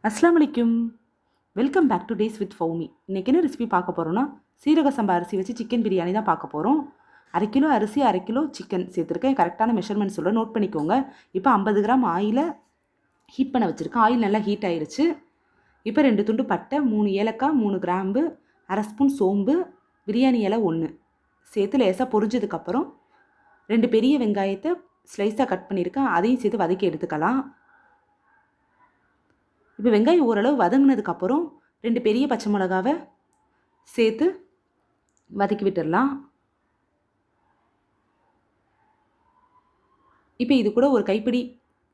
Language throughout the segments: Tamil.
அஸ்ஸலாமு அலைக்கும். Welcome back to days with Fowmi. இன்றைக்கி என்ன ரெசிபி பார்க்க போகிறோன்னா, சீரக சம்பா அரிசி வச்சு சிக்கன் பிரியாணி தான் பார்க்க போகிறோம். 1/2 கிலோ அரிசி, 1/2 கிலோ சிக்கன் சேர்த்துருக்கேன். கரெக்டான மெஷர்மெண்ட் சொல்ல நோட் பண்ணிக்கோங்க. இப்போ 50 கிராம் ஆயிலை ஹீட் பண்ண வச்சுருக்கேன். ஆயில் நல்லா ஹீட் ஆயிடுச்சு. இப்போ 2 துண்டு பட்டை, 3 ஏலக்காய், 3 கிராம்பு, 1/2 ஸ்பூன் சோம்பு, பிரியாணி இலை 1 சேர்த்து லேசாக பொரிஞ்சதுக்கப்புறம் 2 பெரிய வெங்காயத்தை ஸ்லைஸாக கட் பண்ணியிருக்கேன். அதையும் சேர்த்து வதக்கி எடுத்துக்கலாம். இப்போ வெங்காயம் ஓரளவு வதங்கினதுக்கப்புறம் 2 பெரிய பச்சை மிளகாவை சேர்த்து வதக்கி விட்டுடலாம். இப்போ இது கூட ஒரு கைப்பிடி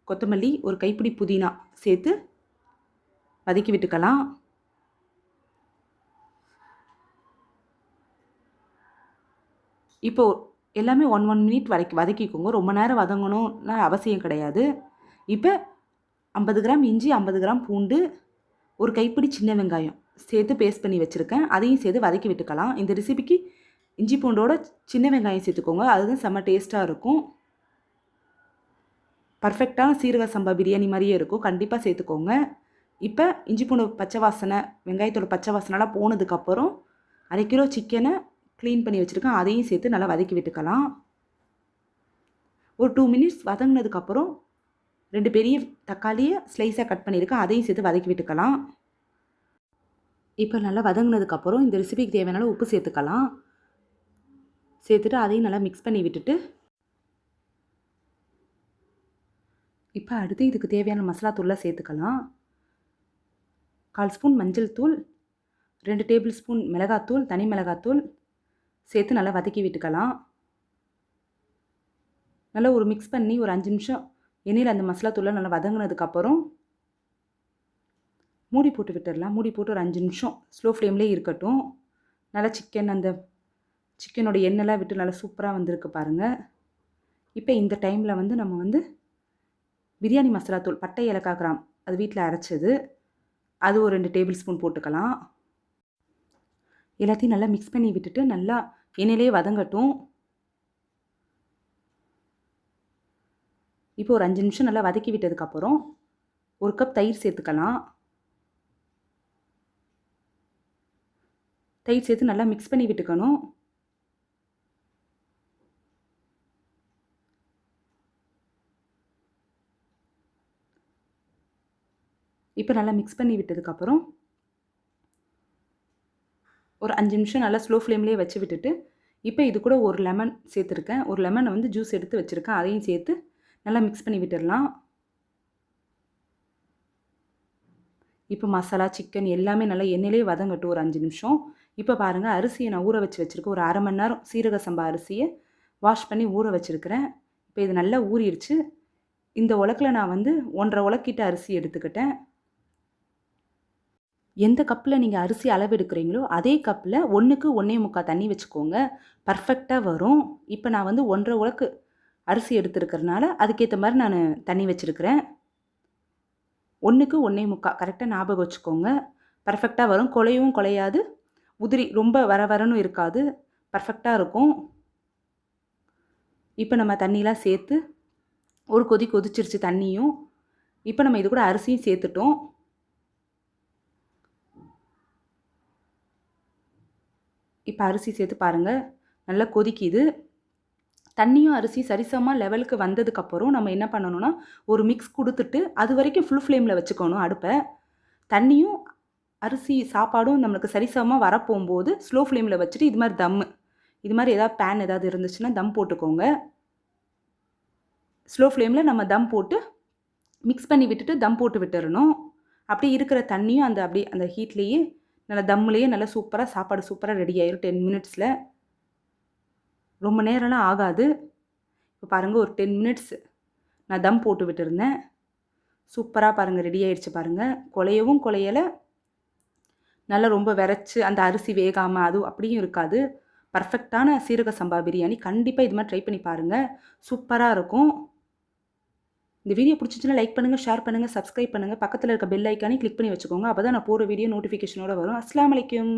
கொத்தமல்லி, ஒரு கைப்பிடி புதினா சேர்த்து வதக்கி விட்டுக்கலாம். இப்போ எல்லாமே 1 மினிட் வதக்கிக்கோங்க. ரொம்ப நேரம் வதங்கணும்னு அவசியம் கிடையாது. இப்போ 50 கிராம் இஞ்சி, 50 கிராம் பூண்டு, ஒரு கைப்பிடி சின்ன வெங்காயம் சேர்த்து பேஸ்ட் பண்ணி வச்சுருக்கேன். அதையும் சேர்த்து வதக்கி விட்டுக்கலாம். இந்த ரெசிபிக்கு இஞ்சி பூண்டோட சின்ன வெங்காயம் சேர்த்துக்கோங்க. அதுதான் செம்ம டேஸ்ட்டாக இருக்கும். பர்ஃபெக்டான சீரக சம்பா பிரியாணி மாதிரியே இருக்கும். கண்டிப்பாக சேர்த்துக்கோங்க. இப்போ இஞ்சி பூண்டு பச்சை வாசனை, வெங்காயத்தோட பச்சை வாசனைலாம் போனதுக்கப்புறம் 1/2 கிலோ சிக்கனை க்ளீன் பண்ணி வச்சுருக்கேன். அதையும் சேர்த்து நல்லா வதக்கி விட்டுக்கலாம். ஒரு 2 மினிட்ஸ் வதங்கினதுக்கப்புறம் 2 பெரிய தக்காளியை ஸ்லைஸாக கட் பண்ணியிருக்கேன். அதையும் சேர்த்து வதக்கி விட்டுக்கலாம். இப்போ நல்லா வதங்கினதுக்கப்புறம் இந்த ரெசிபிக்கு தேவையான உப்பு சேர்த்துக்கலாம். சேர்த்துட்டு அதையும் நல்லா மிக்ஸ் பண்ணி விட்டுட்டு இப்போ அடுத்து இதுக்கு தேவையான மசாலா தூள்லாம் சேர்த்துக்கலாம். 1/4 ஸ்பூன் மஞ்சள் தூள், 2 டேபிள் ஸ்பூன் மிளகாத்தூள், தனி மிளகாத்தூள் சேர்த்து நல்லா வதக்கி விட்டுக்கலாம். நல்லா ஒரு மிக்ஸ் பண்ணி ஒரு 5 நிமிஷம் எண்ணெயில் அந்த மசாலா தூள்லாம் நல்லா வதங்கினதுக்கப்புறம் மூடி போட்டு விட்டுடலாம். மூடி போட்டு ஒரு 5 நிமிஷம் ஸ்லோ ஃப்ளேம்லேயே இருக்கட்டும். நல்லா அந்த சிக்கனோட எண்ணெய்லாம் விட்டு நல்லா சூப்பராக வந்திருக்கு பாருங்கள். இப்போ இந்த டைமில் நம்ம பிரியாணி மசாலா தூள், பட்டை ஏலக்காய் கிராம் அது வீட்டில் அரைச்சது, அது ஒரு 2 டேபிள் ஸ்பூன் போட்டுக்கலாம். எல்லாத்தையும் நல்லா மிக்ஸ் பண்ணி விட்டுட்டு நல்லா எண்ணெயிலே வதங்கட்டும். இப்போ ஒரு 5 நிமிஷம் நல்லா வதக்கி விட்டதுக்கப்புறம் 1 கப் தயிர் சேர்த்துக்கலாம். தயிர் சேர்த்து நல்லா மிக்ஸ் பண்ணி விட்டுக்கணும். இப்போ நல்லா மிக்ஸ் பண்ணி விட்டதுக்கப்புறம் ஒரு 5 நிமிஷம் நல்லா ஸ்லோ ஃப்ளேம்லேயே வச்சு விட்டுட்டு இப்போ இது கூட ஒரு லெமன் சேர்த்துருக்கேன். ஒரு லெமனை ஜூஸ் எடுத்து வச்சுருக்கேன். அதையும் சேர்த்து நல்லா மிக்ஸ் பண்ணி விட்டுடலாம். இப்போ மசாலா, சிக்கன் எல்லாமே நல்லா எண்ணெயிலே வதங்கட்டும் ஒரு 5 நிமிஷம். இப்போ பாருங்கள், அரிசியை நான் ஊற வச்சுருக்கேன். ஒரு 1/2 மணி நேரம் சீரக சம்பா அரிசியை வாஷ் பண்ணி ஊற வச்சுருக்கிறேன். இப்போ இது நல்லா ஊறிடுச்சு. இந்த உலக்கில் நான் 1.5 உலக்கிட்ட அரிசி எடுத்துக்கிட்டேன். எந்த கப்பில் நீங்கள் அரிசி அளவு எடுக்கிறீங்களோ அதே கப்பில் 1க்கு 1.25 தண்ணி வச்சுக்கோங்க. பர்ஃபெக்டாக வரும். இப்போ நான் 1.5 உலக்கு அரிசி எடுத்துருக்கிறதுனால அதுக்கேற்ற மாதிரி நான் தண்ணி வச்சுருக்கிறேன். 1க்கு 1.25 கரெக்டாக ஞாபகம் வச்சுக்கோங்க. பர்ஃபெக்டாக வரும். குலையவும் குலையாது, உதிரி ரொம்ப வரன்னு இருக்காது. பர்ஃபெக்டாக இருக்கும். இப்போ நம்ம தண்ணியெலாம் சேர்த்து ஒரு கொதிச்சிருச்சு தண்ணியும். இப்போ நம்ம இது கூட அரிசியும் சேர்த்துட்டோம். இப்போ அரிசி சேர்த்து பாருங்கள், நல்லா கொதிக்குது. தண்ணியும் அரிசி சரிசமமாக லெவலுக்கு வந்ததுக்கப்புறம் நம்ம என்ன பண்ணணும்னா ஒரு மிக்ஸ் கொடுத்துட்டு அது வரைக்கும் ஃபுல் ஃப்ளேமில் வச்சுக்கணும் அடுப்பை. தண்ணியும் அரிசி சாப்பாடும் நம்மளுக்கு சரிசமமாக வரப்போகும்போது ஸ்லோ ஃப்ளேமில் வச்சுட்டு இது மாதிரி ஏதாவது பேன் ஏதாவது இருந்துச்சுன்னா தம் போட்டுக்கோங்க. ஸ்லோ ஃப்ளேமில் நம்ம தம் போட்டு மிக்ஸ் பண்ணி விட்டுட்டு தம் போட்டு விட்டுறணும். அப்படி இருக்கிற தண்ணியும் அந்த ஹீட்லேயே நல்லா தம்முலேயே நல்லா சூப்பராக சாப்பாடு சூப்பராக ரெடி ஆயிடும் 10 மினிட்ஸில். ரொம்ப நேரம்லாம் ஆகாது. இப்போ பாருங்கள், ஒரு 10 மினிட்ஸ் நான் தம் போட்டு விட்டுருந்தேன். சூப்பராக பாருங்கள் ரெடி ஆயிடுச்சு பாருங்கள். குலையவும் குலையலை, நல்லா ரொம்ப விரைச்சி அந்த அரிசி வேகாமல் அது அப்படியும் இருக்காது. பர்ஃபெக்டான சீரக சம்பா பிரியாணி. கண்டிப்பாக இது மாதிரி ட்ரை பண்ணி பாருங்கள். சூப்பராக இருக்கும். இந்த வீடியோ பிடிச்சிச்சுன்னா லைக் பண்ணுங்கள், ஷேர் பண்ணுங்கள், சப்ஸ்கிரைப் பண்ணுங்கள். பக்கத்தில் இருக்க பெல் ஐக்கானே கிளிக் பண்ணி வச்சுக்கோங்க. அப்போ தான் நான் போகிற வீடியோ நோட்டிஃபிகேஷனோட வரும். அஸ்ஸலாமு அலைக்கும்.